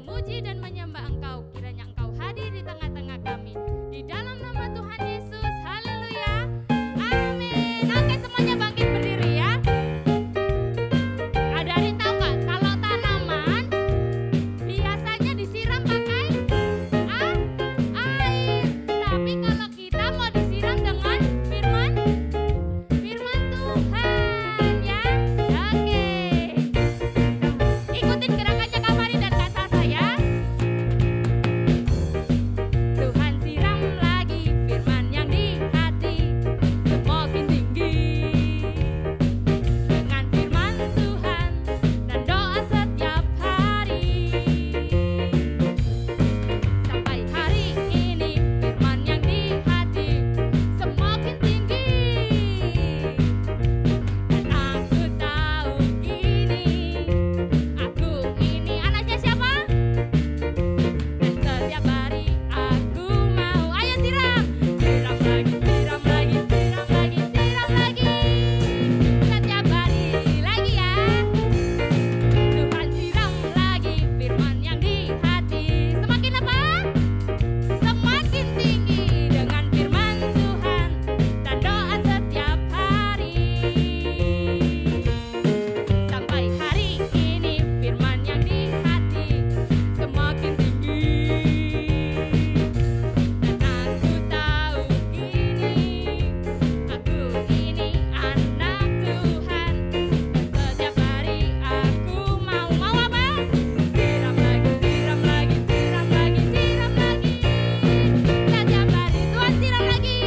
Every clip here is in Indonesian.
memuji dan menyembah Engkau. Kiranya Engkau hadir di tengah-tengah kami. Di dalam nama Tuhan Yesus, haleluya, amin. Oke, semuanya bangkit berdiri ya. Ada yang tahu nggak kalau tanaman biasanya disiram pakai air. Tapi kalau kita mau disiram dengan firman Tuhan ya. Oke. Ikutin gerakannya Kak Mari dan Kak Sasa ya. Tuhan siram lagi firman yang di hati semakin tinggi. Dengan firman Tuhan dan doa setiap hari. Sampai hari ini firman yang di hati semakin tinggi. Dan aku tahu ini anaknya siapa? Dan setiap hari aku mau. Ayo siram. Siram lagi, siram lagi, siram lagi, siram lagi. Setiap hari lagi ya. Tuhan siram lagi firman yang di hati. Semakin apa? Semakin tinggi dengan firman Tuhan dan doa setiap hari. Sampai hari ini firman yang di hati semakin tinggi. Dan aku tahu aku ini anak Tuhan. Dan setiap hari aku mau apa? Siram lagi, siram lagi, siram lagi, siram lagi. Setiap hari Tuhan siram lagi.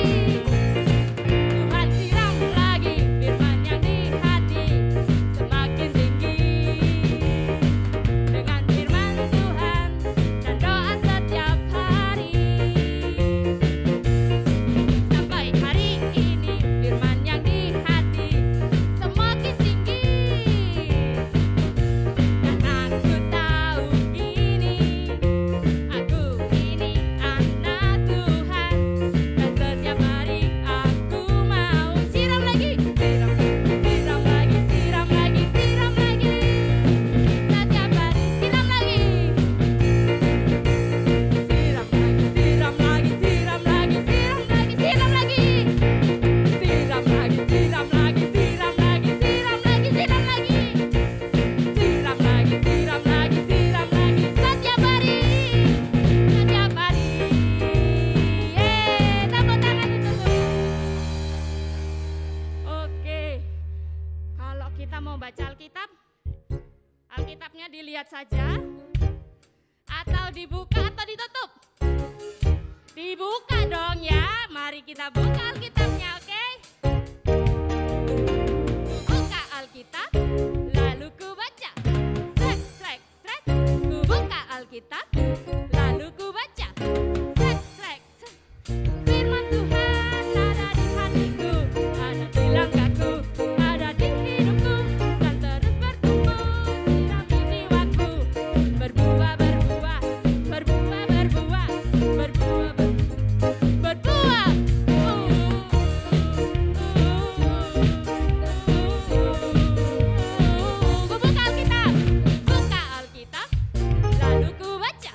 Tuhan siram lagi firman yang di hati semakin tinggi. Dengan firman Tuhan dan doa setiap hari. Sampai hari ini firman yang di hati semakin tinggi. Dan aku tahu aku ini anak Tuhan. Dan setiap hari aku mau siram lagi, siram lagi, siram lagi, siram lagi, siram lagi. Setiap hari siram lagi. Siram lagi, siram lagi, siram lagi, siram lagi, siram lagi. Siram lagi, siram lagi, siram lagi, siram lagi, siram lagi. Siram lagi, siram lagi, siram lagi. Setiap hari. Setiap hari. Tepuk tangan itu tuh. Oke. Kalau kita mau baca Alkitabnya dilihat saja atau dibuka atau ditutup? Dibuka dong ya. Mari kita buka Alkitabnya, oke? Buka Alkitab, lalu ku baca. Srek, srek, srek. Ku buka Alkitab, lalu ku baca. Srek, srek, srek. Firman Tuhan ada di hatiku, ada di langkahku, ada di hidupku, dan terus bertumbuh sirami jiwaku. Berbuah, berbuah, berbuah, berbuah, berbuah, berbuah. Ku buka Alkitab, lalu ku baca.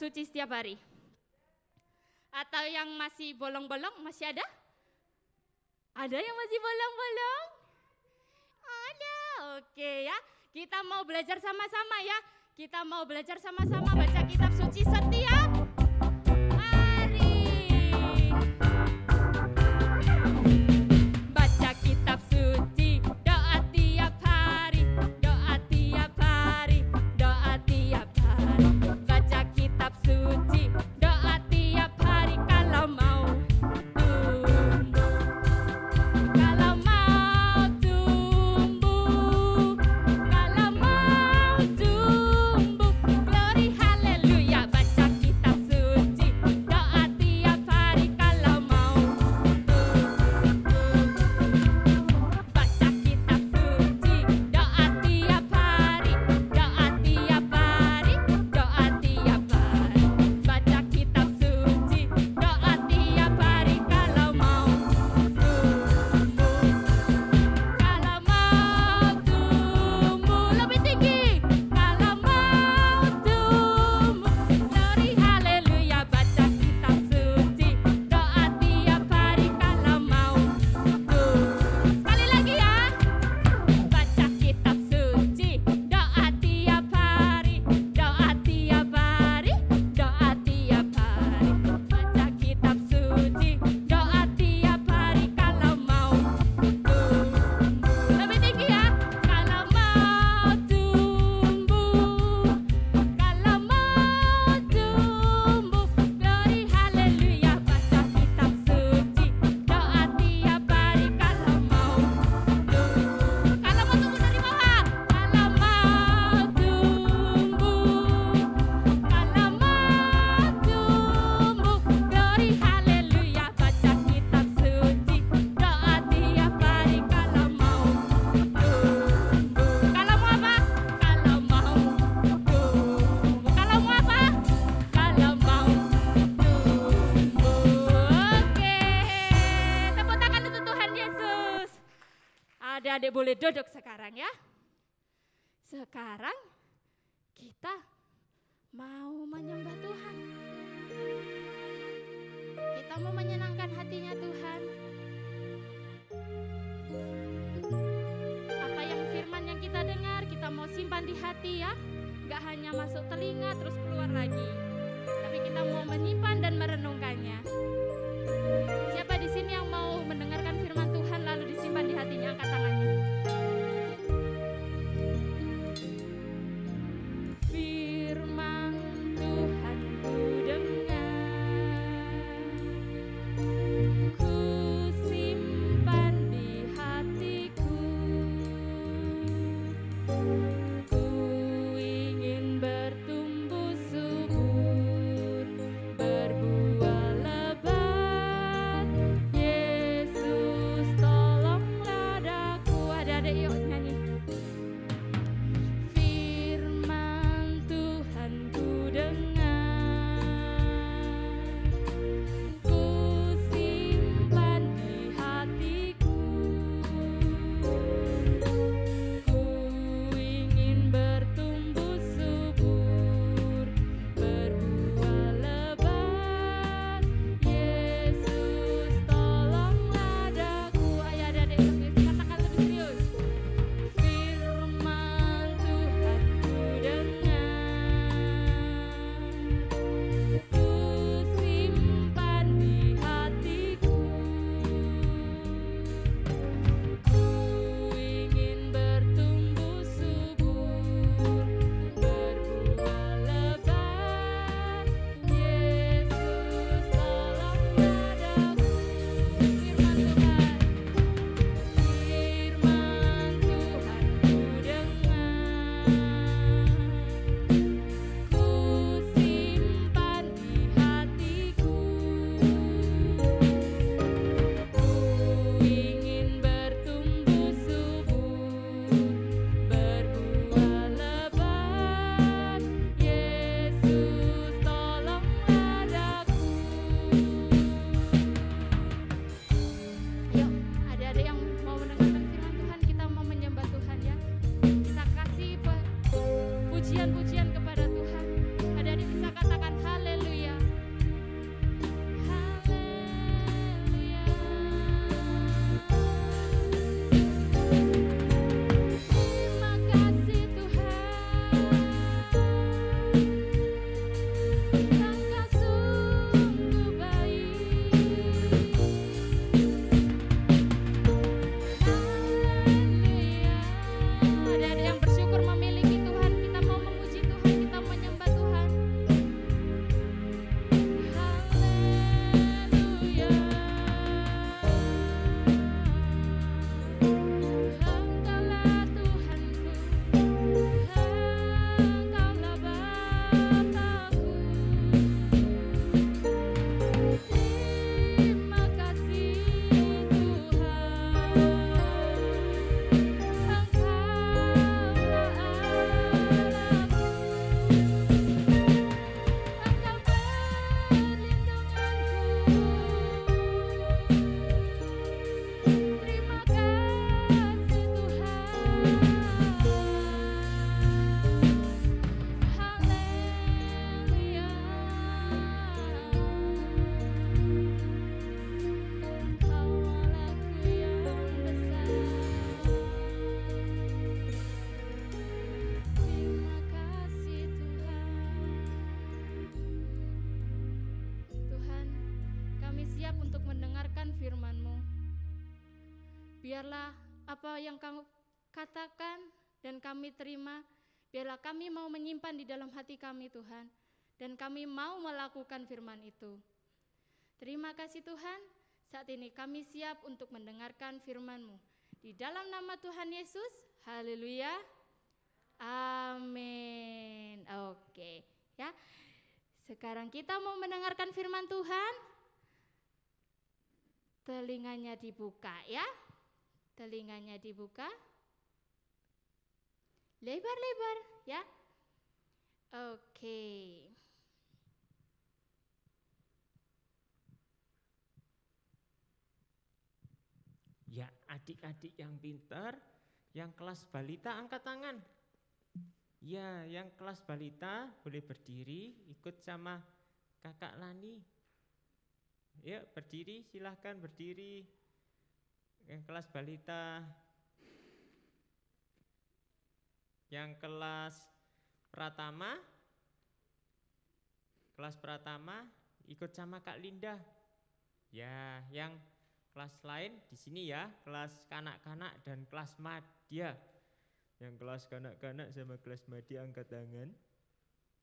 suci setiap hari? Atau yang masih bolong-bolong, masih ada? Ada yang masih bolong-bolong? Ada, oke ya. Kita mau belajar sama-sama ya. Kita mau belajar sama-sama baca kitab suci setiap hari. Baca kitab suci, doa tiap hari, doa tiap hari, doa tiap hari. Baca kitab suci, doa tiap hari kalau mau tumbuh. Kalau mau tumbuh, kalau mau tumbuh, glory haleluya. Baca kitab suci, doa tiap hari kalau mau tumbuh. Baca kitab suci, doa tiap hari, doa tiap hari, doa tiap hari. Baca kitab suci, doa tiap hari kalau mau tumbuh. Kalau mau tumbuh lebih tinggi, kalau mau tumbuh, glory haleluya. Baca kitab suci, doa tiap hari kalau mau tumbuh. Sekali lagi ya. Baca kitab suci, doa tiap hari, doa tiap hari, doa tiap hari. Baca kitab suci, doa tiap hari kalau mau tumbuh. Lebih tinggi ya. Kalau mau tumbuh, kalau mau tumbuh, glory haleluya. Baca kitab suci, doa tiap hari kalau mau tumbuh. Kalau mau tumbuh dari bawah. Kalau mau tumbuh, kalau mau tumbuh, glory haleluya. Baca kitab suci, doa tiap hari kalau mau tumbuh. Kalau mau apa? Kalau mau tumbuh. Kalau mau apa? Kalau mau tumbuh. Oke. Tepuk tangan untuk Tuhan Yesus. Adik-adik boleh duduk sekarang ya. Sekarang kita mau menyembah Tuhan. Kita mau menyenangkan hatinya Tuhan. Apa yang firman yang kita dengar, kita mau simpan di hati ya. Gak hanya masuk telinga terus keluar lagi. Tapi kita mau menyimpan dan merenungkannya. Siapa di sini yang mau mendengarkan firman Tuhan lalu disimpan di hatinya, angkat tangannya. Firman Tuhan ku dengar, ku simpan di hatiku, ku ingin bertumbuh subur, berbuah lebat. biarlah apa yang kamu katakan dan kami terima, biarlah kami mau menyimpan di dalam hati kami Tuhan, dan kami mau melakukan firman itu. Terima kasih Tuhan, saat ini kami siap untuk mendengarkan firman-Mu. Di dalam nama Tuhan Yesus, haleluya, amin. Oke, ya. Sekarang kita mau mendengarkan firman Tuhan. Telinganya dibuka ya. Telinganya dibuka. Lebar-lebar ya. Oke. Ya, adik-adik yang pintar, yang kelas balita angkat tangan. Ya, yang kelas balita boleh berdiri, ikut sama Kakak Lani. Ya, berdiri, silahkan berdiri. Yang kelas balita. Yang kelas Pratama. Kelas Pratama ikut sama Kak Linda. Ya, yang kelas lain di sini ya, kelas kanak-kanak dan kelas madya. Yang kelas kanak-kanak sama kelas madya angkat tangan.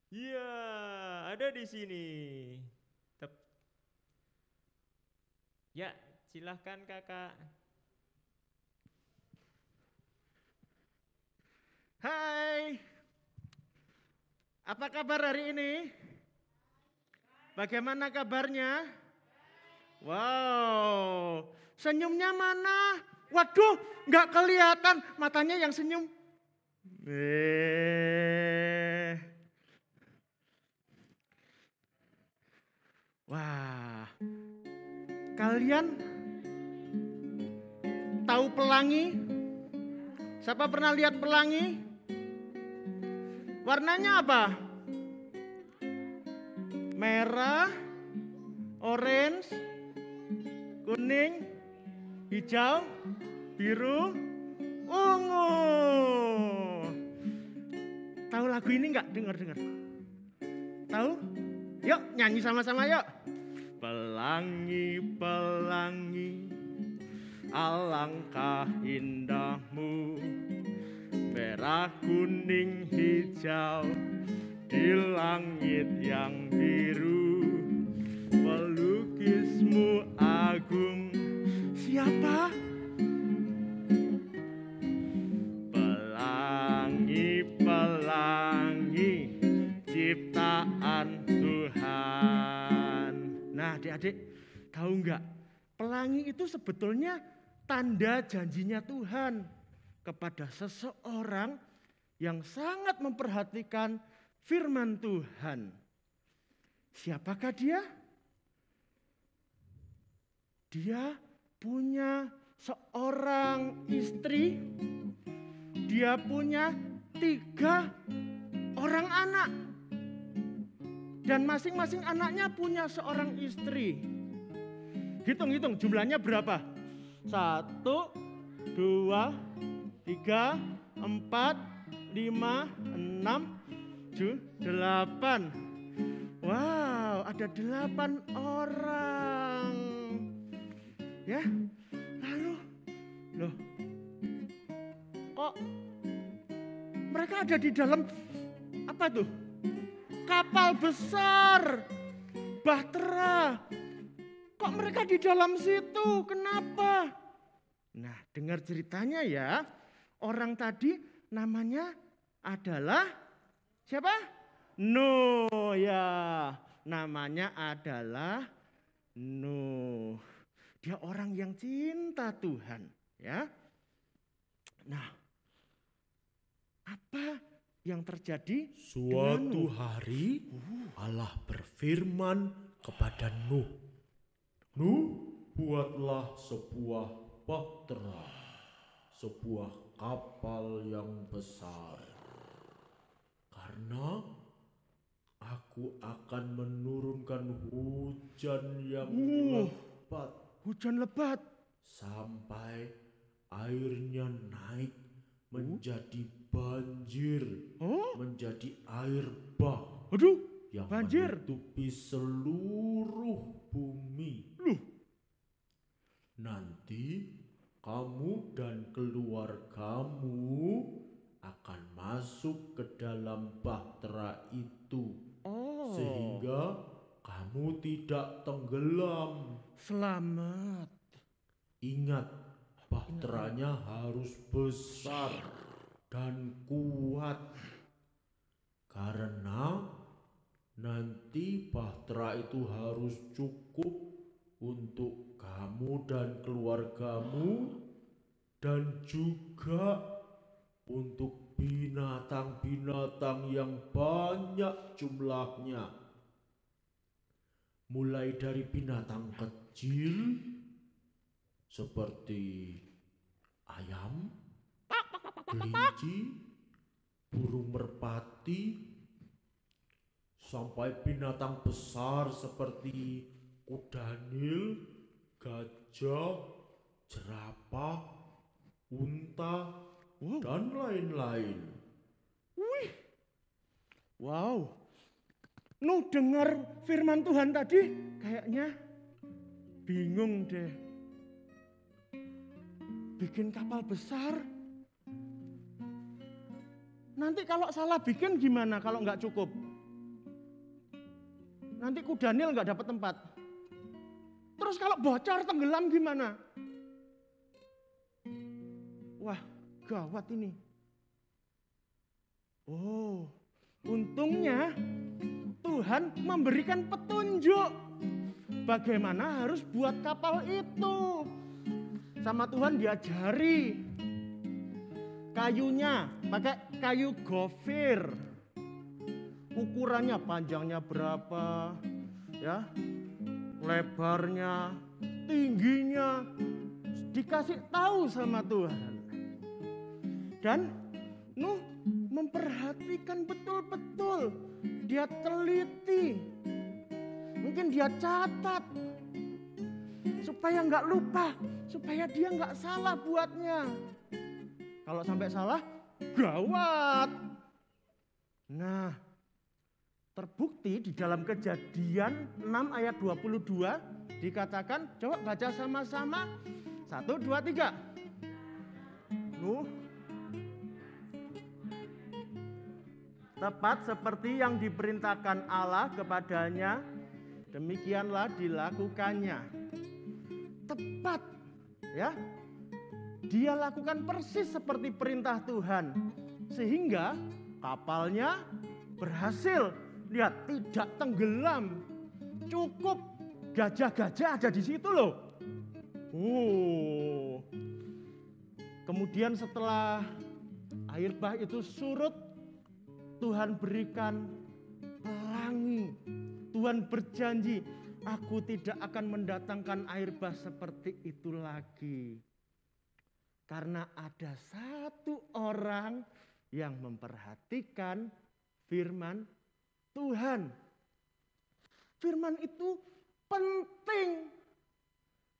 Iya, ada di sini. Ya, silahkan kakak. Hai, apa kabar hari ini? Bagaimana kabarnya? Wow, senyumnya mana? Waduh, nggak kelihatan, matanya yang senyum. Wah, kalian tahu pelangi? Siapa pernah lihat pelangi? Warnanya apa? Merah, orange, kuning, hijau, biru, ungu. Tahu lagu ini enggak? Dengar. Tahu? Yuk nyanyi sama-sama yuk. Pelangi, pelangi, alangkah indahmu, merah, kuning, hijau, di langit yang biru, pelukismu agung. Siapa? Pelangi, pelangi, ciptaan Tuhan. Nah adik-adik, tahu enggak? Pelangi itu sebetulnya tanda janjinya Tuhan kepada seseorang yang sangat memperhatikan firman Tuhan. Siapakah dia? Dia punya seorang istri, dia punya 3 orang anak, dan masing-masing anaknya punya seorang istri. Hitung-hitung jumlahnya berapa? 1, 2, 3, 4, 5, 6, 7, 8. Wow, ada 8 orang. Ya, lalu, loh, kok mereka ada di dalam apa tuh? Kapal besar, bahtera. Kok mereka di dalam situ? Kenapa? Nah, dengar ceritanya ya. Orang tadi namanya adalah siapa? Nuh ya. Namanya adalah Nuh. Dia orang yang cinta Tuhan, ya. Nah, apa yang terjadi? Suatu hari Allah berfirman kepada Nuh, Nuh, buatlah sebuah bahtera, sebuah kapal yang besar, karena aku akan menurunkan hujan yang lebat. Hujan lebat Sampai airnya naik menjadi banjir, menjadi air bah. Aduh, yang banjir menutupi seluruh bumi. Loh. Nanti kamu dan keluargamu akan masuk ke dalam bahtera itu. Oh, Sehingga kamu tidak tenggelam. selamat. Ingat, bahteranya harus besar dan kuat. Karena nanti bahtera itu harus cukup untuk kamu dan keluargamu dan juga untuk binatang-binatang yang banyak jumlahnya. Mulai dari binatang kecil seperti ayam, kelinci, burung merpati, sampai binatang besar seperti kuda nil, gajah, jerapah, unta, dan lain-lain. Wow. Nuh dengar firman Tuhan tadi kayaknya bingung deh. Bikin kapal besar. Nanti kalau salah bikin gimana kalau nggak cukup? Nanti kuda nil nggak dapat tempat. Terus kalau bocor tenggelam gimana? Wah, gawat ini. Oh, untungnya Tuhan memberikan petunjuk bagaimana harus buat kapal itu. Sama Tuhan diajari kayunya pakai kayu gofir. Ukurannya panjangnya berapa, ya, lebarnya, tingginya, dikasih tahu sama Tuhan. Dan Nuh memperhatikan betul-betul, dia teliti, mungkin dia catat, supaya nggak lupa, supaya dia nggak salah buatnya. Kalau sampai salah, gawat. Nah, terbukti di dalam Kejadian 6 ayat 22 dikatakan, coba baca sama-sama, 1, 2, 3. Nuh, tepat seperti yang diperintahkan Allah kepadanya, demikianlah dilakukannya. Tepat, ya. Dia lakukan persis seperti perintah Tuhan. Sehingga kapalnya berhasil. Lihat, tidak tenggelam. Cukup gajah-gajah ada di situ loh. Kemudian setelah air bah itu surut, Tuhan berikan pelangi. Tuhan berjanji, aku tidak akan mendatangkan air bah seperti itu lagi. Karena ada satu orang yang memperhatikan firman Tuhan. Firman itu penting.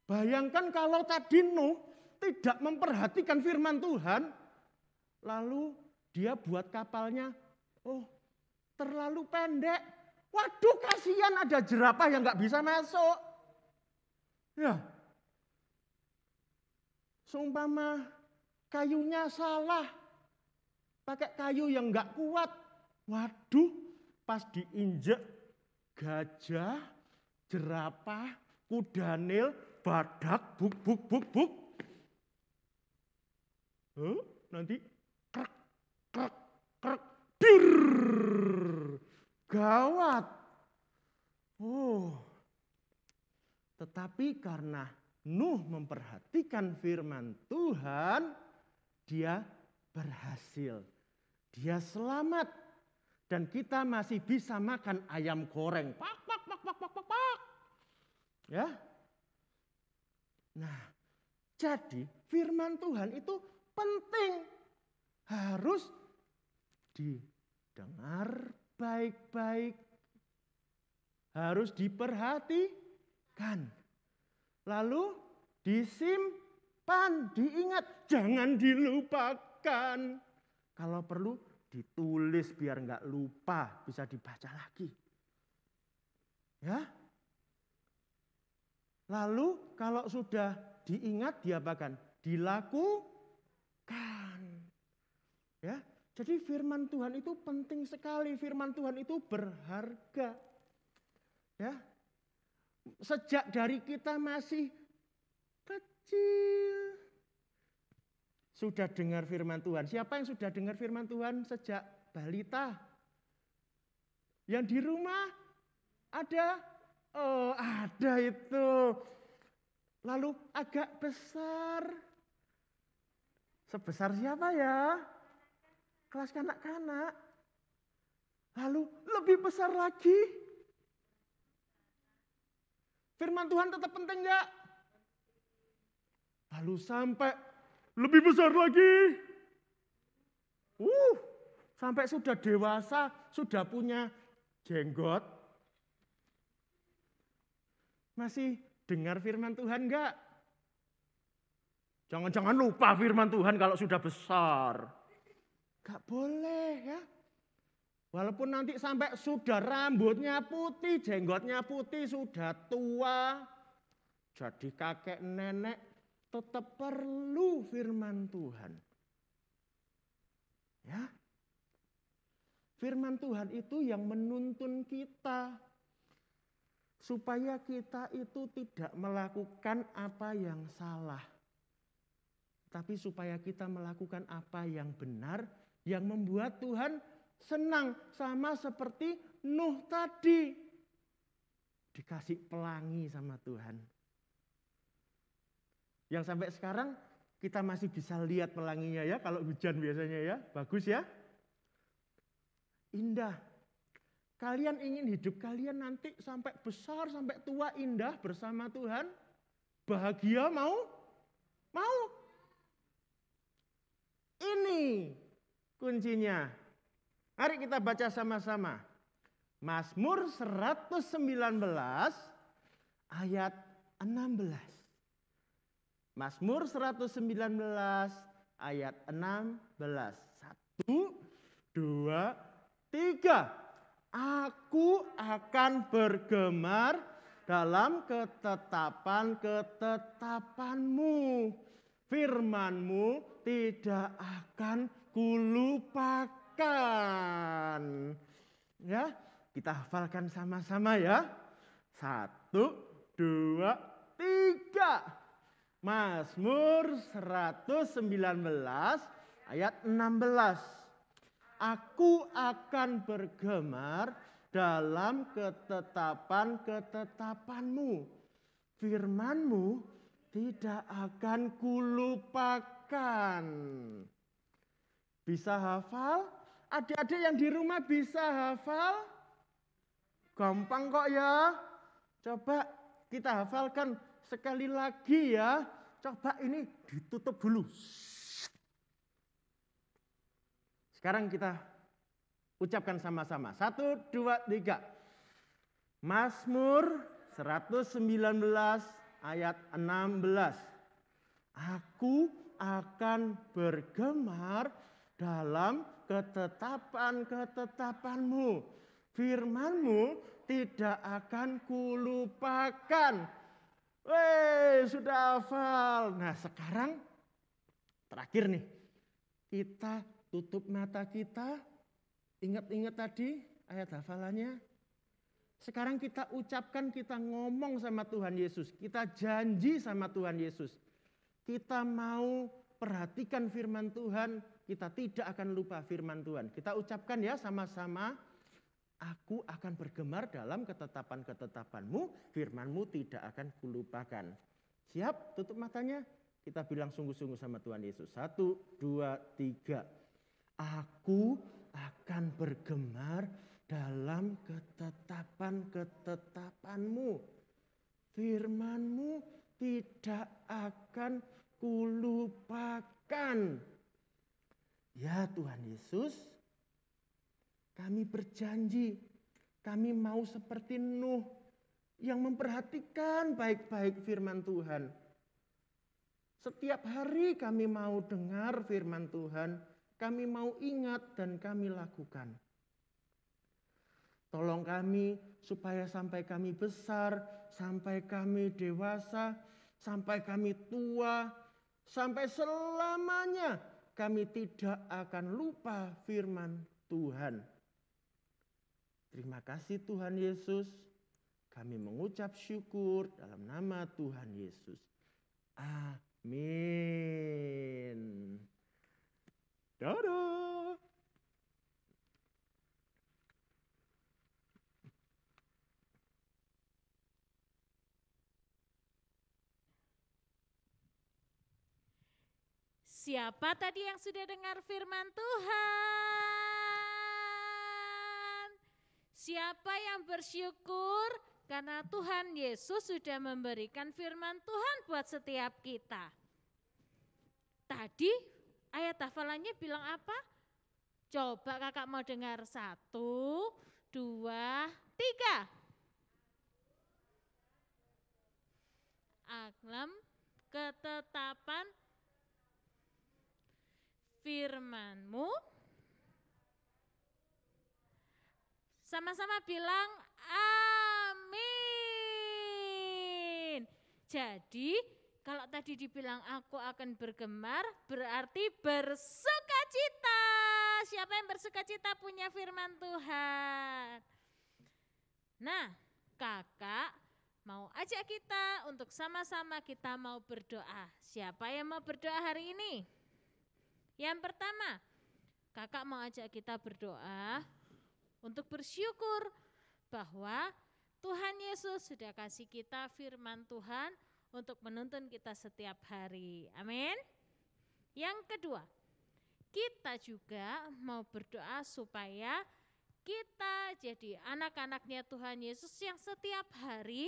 Bayangkan kalau tadi Nuh tidak memperhatikan firman Tuhan, lalu dia buat kapalnya, terlalu pendek. Waduh, kasihan ada jerapah yang nggak bisa masuk. Ya, seumpama kayunya salah, pakai kayu yang nggak kuat. Waduh, pas diinjek gajah, jerapah, kuda nil, badak, buk. Nanti krek, dir, gawat. Tetapi karena Nuh memperhatikan firman Tuhan, dia berhasil. Dia selamat. Dan kita masih bisa makan ayam goreng. Pak. Ya. Nah, jadi firman Tuhan itu penting. Harus didengar baik-baik. Harus diperhatikan. Lalu disimpan, diingat, jangan dilupakan. Kalau perlu ditulis biar nggak lupa, bisa dibaca lagi. Ya. Lalu kalau sudah diingat, diapakan? dilakukan. Ya, jadi firman Tuhan itu penting sekali, firman Tuhan itu berharga. Ya. Sejak dari kita masih kecil sudah dengar firman Tuhan. Siapa yang sudah dengar firman Tuhan sejak balita? Yang di rumah ada? Oh, ada itu. Lalu agak besar. Sebesar siapa ya? Kelas kanak-kanak. Lalu lebih besar lagi. Firman Tuhan tetap penting enggak? Lalu sampai lebih besar lagi. Sampai sudah dewasa, sudah punya jenggot. Masih dengar firman Tuhan enggak? Jangan-jangan lupa firman Tuhan kalau sudah besar. Enggak boleh ya. Walaupun nanti sampai sudah rambutnya putih, jenggotnya putih, sudah tua, jadi kakek nenek, tetap perlu firman Tuhan. Ya. Firman Tuhan itu yang menuntun kita supaya kita itu tidak melakukan apa yang salah. Tapi supaya kita melakukan apa yang benar, yang membuat Tuhan senang, sama seperti Nuh tadi. Dikasih pelangi sama Tuhan. Yang sampai sekarang kita masih bisa lihat pelanginya ya, kalau hujan biasanya ya, bagus ya. Indah. Kalian ingin hidup kalian nanti sampai besar, sampai tua indah bersama Tuhan? Bahagia mau? Mau? Ini kuncinya. Mari kita baca sama-sama. Mazmur 119 ayat 16. Mazmur 119 ayat 16. 1, 2, 3. Aku akan bergemar dalam ketetapan-ketetapanmu. Firman-mu tidak akan kulupakan. Ya, kita hafalkan sama-sama ya. 1, 2, 3. Mazmur 119 ayat 16. Aku akan bergemar dalam ketetapan-ketetapanmu. Firman-mu tidak akan kulupakan. Bisa hafal? Adik-adik yang di rumah bisa hafal? Gampang kok ya. Coba kita hafalkan sekali lagi ya. Coba ini ditutup dulu. Sekarang kita ucapkan sama-sama. 1, 2, 3. Mazmur 119 ayat 16. Aku akan bergemar dalam ketetapan-ketetapanmu. Firman-mu tidak akan kulupakan. Sudah hafal. Nah sekarang terakhir nih. Kita tutup mata kita. Ingat-ingat tadi ayat hafalannya. Sekarang kita ucapkan, kita ngomong sama Tuhan Yesus. Kita janji sama Tuhan Yesus. Kita mau perhatikan firman Tuhan. Kita tidak akan lupa firman Tuhan. Kita ucapkan ya sama-sama. Aku akan bergemar dalam ketetapan-ketetapanmu. Firman-mu tidak akan kulupakan. Siap? Tutup matanya. Kita bilang sungguh-sungguh sama Tuhan Yesus. 1, 2, 3. Aku akan bergemar dalam ketetapan-ketetapanmu. Firman-mu tidak akan kulupakan. Ya Tuhan Yesus, kami berjanji, kami mau seperti Nuh yang memperhatikan baik-baik firman Tuhan. Setiap hari kami mau dengar firman Tuhan, kami mau ingat dan kami lakukan. Tolong kami supaya sampai kami besar, sampai kami dewasa, sampai kami tua, sampai selamanya kami tidak akan lupa firman Tuhan. Terima kasih Tuhan Yesus. Kami mengucap syukur dalam nama Tuhan Yesus. Amin. Dadah. Siapa tadi yang sudah dengar firman Tuhan? Siapa yang bersyukur karena Tuhan Yesus sudah memberikan firman Tuhan buat setiap kita? Tadi ayat hafalannya bilang apa? Coba kakak mau dengar 1, 2, 3. Alam ketetapan firman-Mu. Sama-sama bilang amin. Jadi kalau tadi dibilang aku akan bergemar berarti bersukacita. Siapa yang bersukacita punya firman Tuhan? Nah, kakak mau ajak kita untuk sama-sama kita mau berdoa. Siapa yang mau berdoa hari ini? Yang pertama, kakak mau ajak kita berdoa untuk bersyukur bahwa Tuhan Yesus sudah kasih kita firman Tuhan untuk menuntun kita setiap hari. Amin. Yang kedua, kita juga mau berdoa supaya kita jadi anak-anaknya Tuhan Yesus yang setiap hari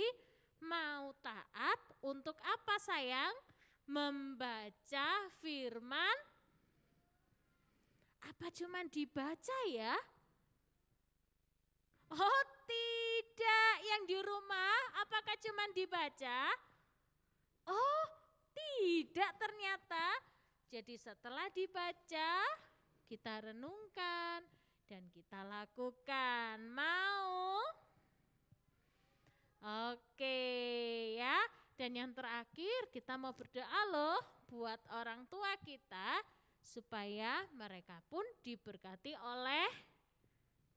mau taat untuk apa sayang? Membaca firman. Apa cuman dibaca ya? Oh tidak, yang di rumah apakah cuman dibaca? Oh tidak ternyata. Jadi setelah dibaca kita renungkan dan kita lakukan. Mau? Oke ya. Dan yang terakhir kita mau berdoa loh buat orang tua kita supaya mereka pun diberkati oleh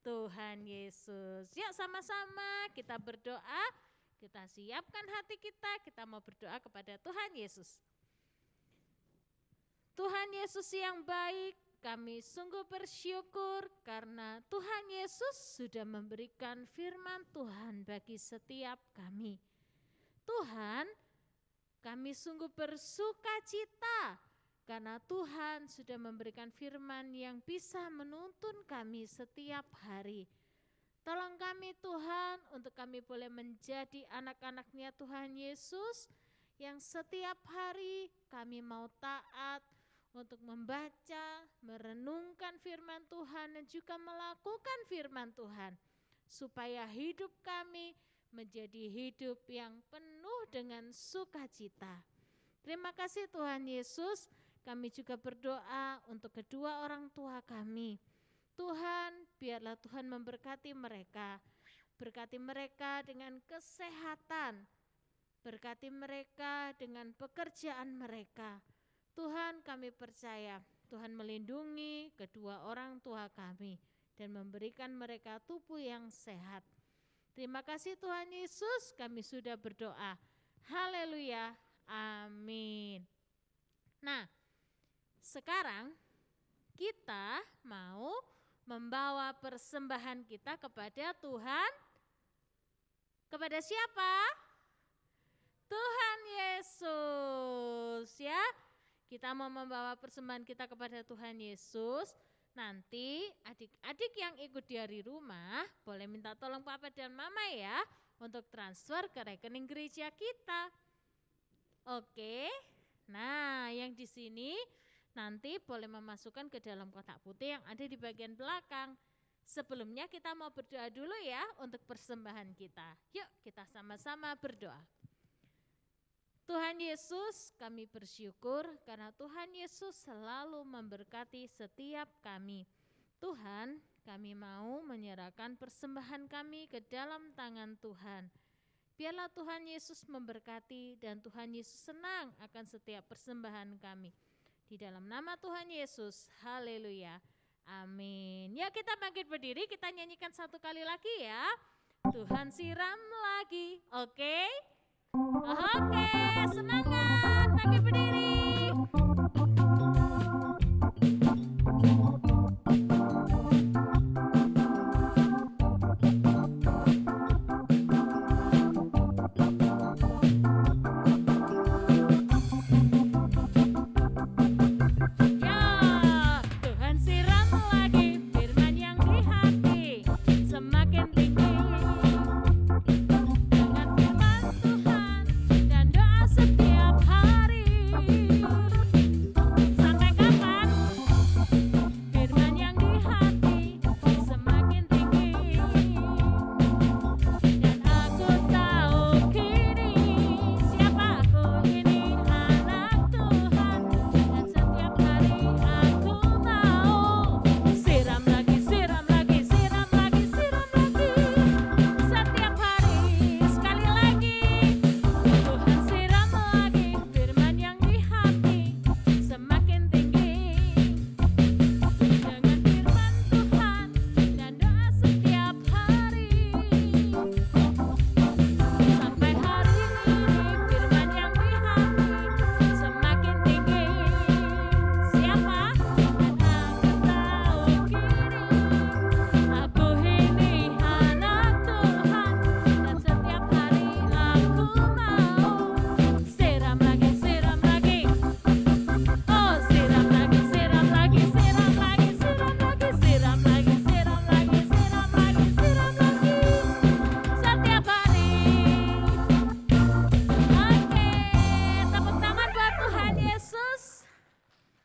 Tuhan Yesus. Yuk sama-sama kita berdoa, kita siapkan hati kita mau berdoa kepada Tuhan Yesus. Tuhan Yesus yang baik, kami sungguh bersyukur karena Tuhan Yesus sudah memberikan firman Tuhan bagi setiap kami. Tuhan, kami sungguh bersukacita karena Tuhan sudah memberikan firman yang bisa menuntun kami setiap hari. Tolong kami Tuhan untuk kami boleh menjadi anak-anak-Nya Tuhan Yesus yang setiap hari kami mau taat untuk membaca, merenungkan firman Tuhan dan juga melakukan firman Tuhan. Supaya hidup kami menjadi hidup yang penuh dengan sukacita. Terima kasih Tuhan Yesus. Kami juga berdoa untuk kedua orang tua kami. Tuhan, biarlah Tuhan memberkati mereka. Berkati mereka dengan kesehatan. Berkati mereka dengan pekerjaan mereka. Tuhan, kami percaya Tuhan melindungi kedua orang tua kami dan memberikan mereka tubuh yang sehat. Terima kasih Tuhan Yesus, kami sudah berdoa. Haleluya. Amin. Nah, sekarang kita mau membawa persembahan kita kepada Tuhan. Kepada siapa? Tuhan Yesus ya. Kita mau membawa persembahan kita kepada Tuhan Yesus. Nanti adik-adik yang ikut dari rumah boleh minta tolong Papa dan Mama ya untuk transfer ke rekening gereja kita. Oke. Nah, yang di sini nanti boleh memasukkan ke dalam kotak putih yang ada di bagian belakang. Sebelumnya kita mau berdoa dulu ya untuk persembahan kita. Yuk kita sama-sama berdoa. Tuhan Yesus, kami bersyukur karena Tuhan Yesus selalu memberkati setiap kami. Tuhan, kami mau menyerahkan persembahan kami ke dalam tangan Tuhan. Biarlah Tuhan Yesus memberkati dan Tuhan Yesus senang akan setiap persembahan kami. Di dalam nama Tuhan Yesus, haleluya, amin. Ya, kita bangkit berdiri, kita nyanyikan satu kali lagi ya. Tuhan siram lagi, oke? Oke, semangat, bangkit berdiri.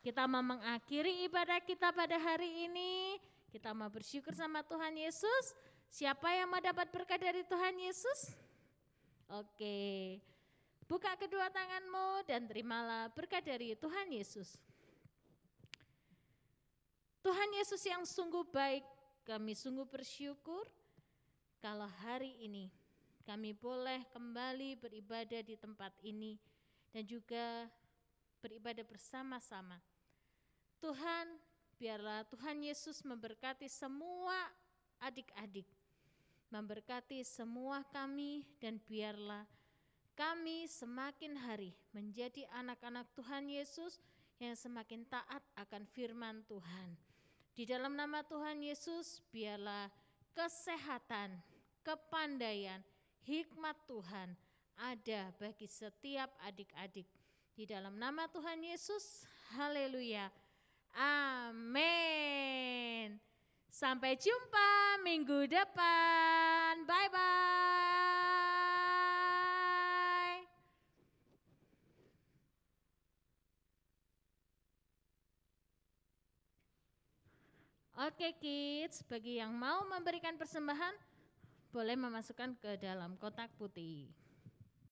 Kita mau mengakhiri ibadah kita pada hari ini. Kita mau bersyukur sama Tuhan Yesus. Siapa yang mau dapat berkat dari Tuhan Yesus? Oke, buka kedua tanganmu dan terimalah berkat dari Tuhan Yesus. Tuhan Yesus yang sungguh baik, kami sungguh bersyukur kalau hari ini kami boleh kembali beribadah di tempat ini dan juga beribadah bersama-sama. Tuhan, biarlah Tuhan Yesus memberkati semua adik-adik, memberkati semua kami, dan biarlah kami semakin hari menjadi anak-anak Tuhan Yesus yang semakin taat akan firman Tuhan. Di dalam nama Tuhan Yesus, biarlah kesehatan, kepandaian, hikmat Tuhan ada bagi setiap adik-adik. Di dalam nama Tuhan Yesus, haleluya, amin. Sampai jumpa minggu depan, bye-bye. Oke kids, bagi yang mau memberikan persembahan, boleh memasukkan ke dalam kotak putih.